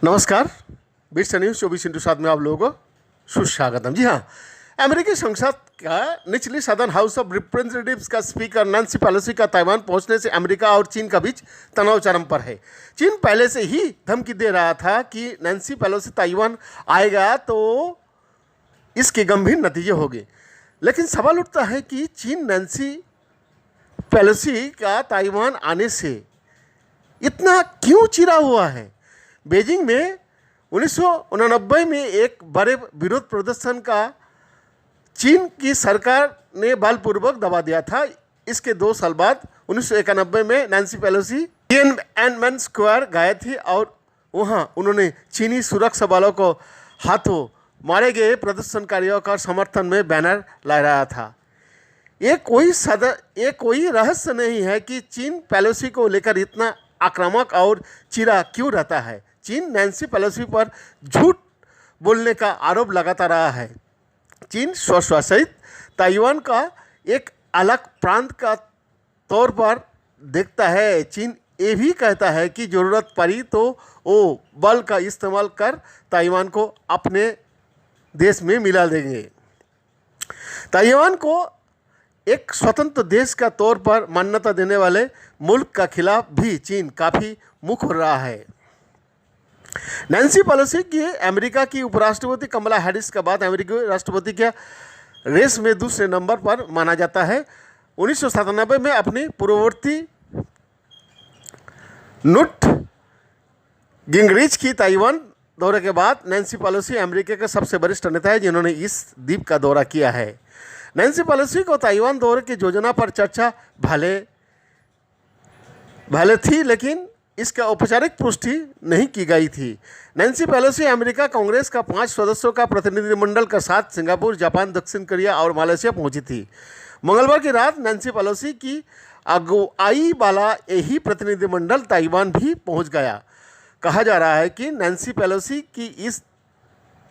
नमस्कार। Bits news 24/7 में आप लोगों को सुस्वागतम। जी हाँ, अमेरिकी संसद का निचली सदन हाउस ऑफ रिप्रेजेंटेटिव्स का स्पीकर नैन्सी पेलोसी का ताइवान पहुंचने से अमेरिका और चीन का बीच तनाव चरम पर है। चीन पहले से ही धमकी दे रहा था कि नैन्सी पेलोसी ताइवान आएगा तो इसके गंभीर नतीजे होंगे। लेकिन सवाल उठता है कि चीन नैन्सी पेलोसी का ताइवान आने से इतना क्यों चिरा हुआ है। बीजिंग में 1989 में एक बड़े विरोध प्रदर्शन का चीन की सरकार ने बलपूर्वक दबा दिया था। इसके 2 साल बाद 1991 में नैन्सी पेलोसी तिएनएनमेन स्क्वायर गए थे और वहां उन्होंने चीनी सुरक्षा बलों को हाथों मारे गए प्रदर्शनकारियों का समर्थन में बैनर लहराया था। ये कोई रहस्य नहीं है कि चीन पेलोसी को लेकर इतना आक्रामक और चिरा क्यों रहता है। चीन नैन्सी पेलोसी पर झूठ बोलने का आरोप लगाता रहा है। चीन स्वशासित ताइवान का एक अलग प्रांत का तौर पर देखता है। चीन ये भी कहता है कि ज़रूरत पड़ी तो वो बल का इस्तेमाल कर ताइवान को अपने देश में मिला देंगे। ताइवान को एक स्वतंत्र देश का तौर पर मान्यता देने वाले मुल्क का खिलाफ भी चीन काफ़ी मुख हो रहा है। नैन्सी पेलोसी की अमेरिका की उपराष्ट्रपति कमला हैरिस के बाद अमेरिकी राष्ट्रपति के रेस में दूसरे नंबर पर माना जाता है। 1997 में अपनी पूर्ववर्ती न्यूट गिंगरिच की ताइवान दौरे के बाद नैन्सी पेलोसी अमेरिका के सबसे वरिष्ठ नेता है जिन्होंने इस द्वीप का दौरा किया है। नैन्सी पेलोसी को ताइवान दौरे की योजना पर चर्चा भले थी, लेकिन इसका औपचारिक पुष्टि नहीं की गई थी। नैन्सी पेलोसी अमेरिका कांग्रेस का 5 सदस्यों का प्रतिनिधिमंडल के साथ सिंगापुर, जापान, दक्षिण कोरिया और मलेशिया पहुंची थी। मंगलवार की रात नैन्सी पेलोसी की अगुवाई वाला यही प्रतिनिधिमंडल ताइवान भी पहुंच गया। कहा जा रहा है कि नैन्सी पेलोसी की इस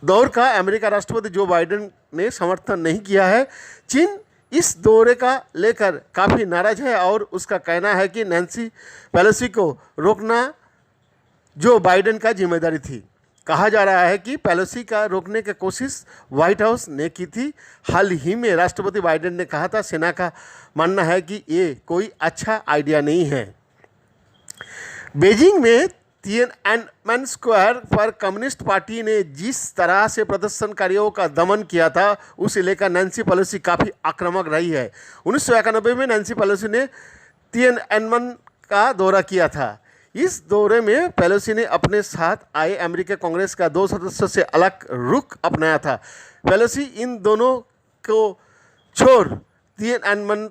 दौर का अमेरिका राष्ट्रपति जो बाइडेन ने समर्थन नहीं किया है। चीन इस दौरे का लेकर काफ़ी नाराज है और उसका कहना है कि नैन्सी पेलोसी को रोकना जो बाइडेन का जिम्मेदारी थी। कहा जा रहा है कि पेलोसी का रोकने की कोशिश व्हाइट हाउस ने की थी। हाल ही में राष्ट्रपति बाइडेन ने कहा था, सेना का मानना है कि ये कोई अच्छा आइडिया नहीं है। बीजिंग में तिएनएनमेन स्क्वायर पर कम्युनिस्ट पार्टी ने जिस तरह से प्रदर्शनकारियों का दमन किया था उसे लेकर नैन्सी पेलोसी काफ़ी आक्रामक रही है। 1991 में नैन्सी पेलोसी ने तिएनएनमेन का दौरा किया था। इस दौरे में पेलोसी ने अपने साथ आए अमेरिकी कांग्रेस का 2 सदस्यों से अलग रुख अपनाया था। पेलोसी इन दोनों को छोड़ तिएनएनमेन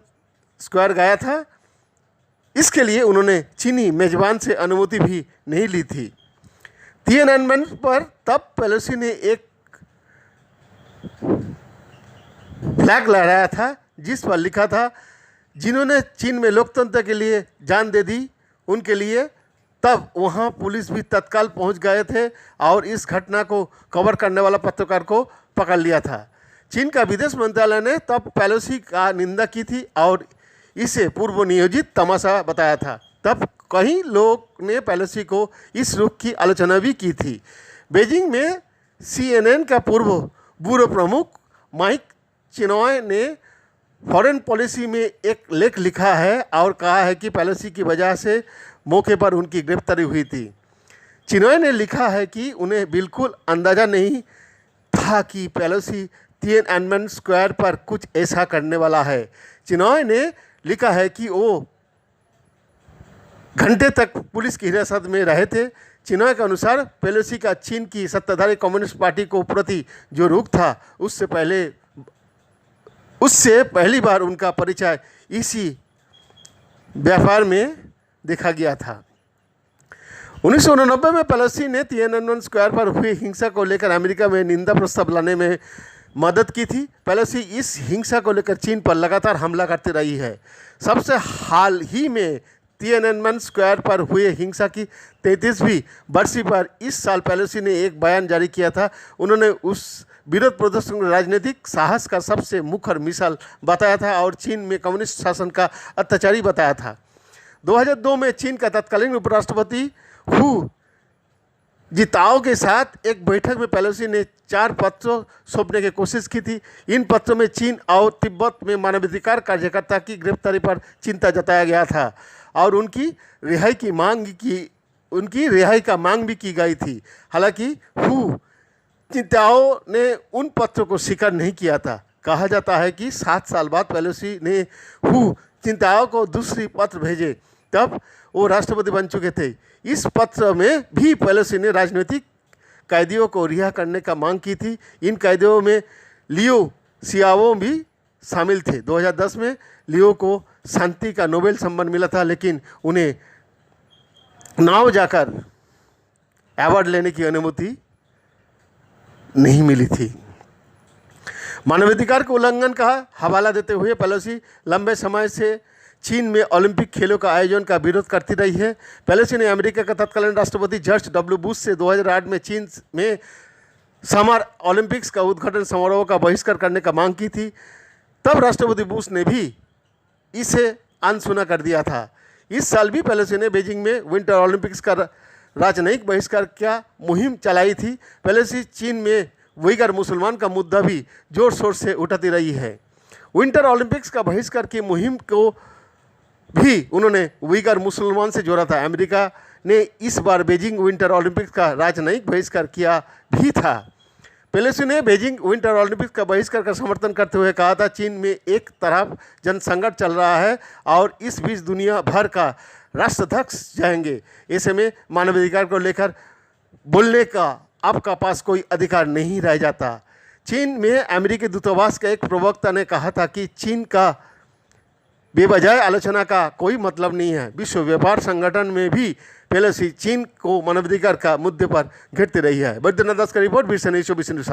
स्क्वायर गया था। इसके लिए उन्होंने चीनी मेजबान से अनुमति भी नहीं ली थी। तिएनएनमेन पर तब पेलोसी ने एक फ्लैग लहराया था जिस पर लिखा था, जिन्होंने चीन में लोकतंत्र के लिए जान दे दी उनके लिए। तब वहां पुलिस भी तत्काल पहुंच गए थे और इस घटना को कवर करने वाला पत्रकार को पकड़ लिया था। चीन का विदेश मंत्रालय ने तब पेलोसी का निंदा की थी और इसे पूर्व नियोजित तमाशा बताया था। तब कई लोग ने पेलोसी को इस रुख की आलोचना भी की थी। बीजिंग में CNN का पूर्व ब्यूरो प्रमुख माइक चिनॉय ने फॉरेन पॉलिसी में एक लेख लिखा है और कहा है कि पेलोसी की वजह से मौके पर उनकी गिरफ्तारी हुई थी। चिनॉय ने लिखा है कि उन्हें बिल्कुल अंदाज़ा नहीं था कि पेलोसी तिएनएनमेन स्क्वायर पर कुछ ऐसा करने वाला है। चिनॉय ने लिखा है कि वो घंटे तक पुलिस की हिरासत में रहे थे। चिनॉय के अनुसार पेलोसी का चीन की सत्ताधारी कम्युनिस्ट पार्टी को प्रति जो रुख था उससे पहली बार उनका परिचय इसी व्यापार में देखा गया था। 1989 में पेलोसी ने तिएनएनमेन स्क्वायर पर हुई हिंसा को लेकर अमेरिका में निंदा प्रस्ताव लाने में मदद की थी। पेलोसी इस हिंसा को लेकर चीन पर लगातार हमला करती रही है। सबसे हाल ही में तिएनएनमेन स्क्वायर पर हुए हिंसा की 33वीं बरसी पर इस साल पेलोसी ने एक बयान जारी किया था। उन्होंने उस विरोध प्रदर्शन को राजनीतिक साहस का सबसे मुखर मिसाल बताया था और चीन में कम्युनिस्ट शासन का अत्याचारी बताया था। 2002 में चीन का तत्कालीन उपराष्ट्रपति हु जिताओ के साथ एक बैठक में पेलोसी ने 4 पत्र सौंपने की कोशिश की थी। इन पत्रों में चीन और तिब्बत में मानवाधिकार कार्यकर्ता की गिरफ्तारी पर चिंता जताया गया था और उनकी रिहाई का मांग भी की गई थी। हालांकि हू चिंताओ ने उन पत्रों को स्वीकार नहीं किया था। कहा जाता है कि 7 साल बाद पेलोसी ने हू चिंताओ को दूसरी पत्र भेजे, तब वो राष्ट्रपति बन चुके थे। इस पत्र में भी पेलोसी ने राजनीतिक कैदियों को रिहा करने का मांग की थी। इन कैदियों में लियो सियाओ भी शामिल थे। 2010 में लियो को शांति का नोबेल सम्मान मिला था, लेकिन उन्हें नाव जाकर अवार्ड लेने की अनुमति नहीं मिली थी। मानवाधिकार के उल्लंघन का हवाला देते हुए पेलोसी लंबे समय से चीन में ओलंपिक खेलों का आयोजन का विरोध करती रही है। पेलोसी ने अमेरिका का तत्कालीन राष्ट्रपति जॉर्ज डब्ल्यू बुश से 2008 में चीन में समर ओलंपिक्स का उद्घाटन समारोह का बहिष्कार करने का मांग की थी। तब राष्ट्रपति बुश ने भी इसे अनसुना कर दिया था। इस साल भी पेलोसी ने बीजिंग में विंटर ओलंपिक्स का राजनयिक बहिष्कार क्या मुहिम चलाई थी। पेलोसी चीन में उइगर मुसलमान का मुद्दा भी जोर शोर से उठाती रही है। विंटर ओलंपिक्स का बहिष्कार की मुहिम को भी उन्होंने उइगर मुसलमान से जोड़ा था। अमेरिका ने इस बार बीजिंग विंटर ओलंपिक्स का राजनयिक बहिष्कार किया भी था। पेलोसी ने बीजिंग विंटर ओलंपिक्स का बहिष्कार का समर्थन करते हुए कहा था, चीन में एक तरफ जनसंकट चल रहा है और इस बीच दुनिया भर का राष्ट्राध्यक्ष जाएंगे। ऐसे में मानवाधिकार को लेकर बोलने का आपका पास कोई अधिकार नहीं रह जाता। चीन में अमेरिकी दूतावास का एक प्रवक्ता ने कहा था कि चीन का बेवजह आलोचना का कोई मतलब नहीं है। विश्व व्यापार संगठन में भी पेलोसी चीन को मानवाधिकार का मुद्दे पर घेरती रही है। बैद्यनाथ दास का रिपोर्ट, बीर 24 7।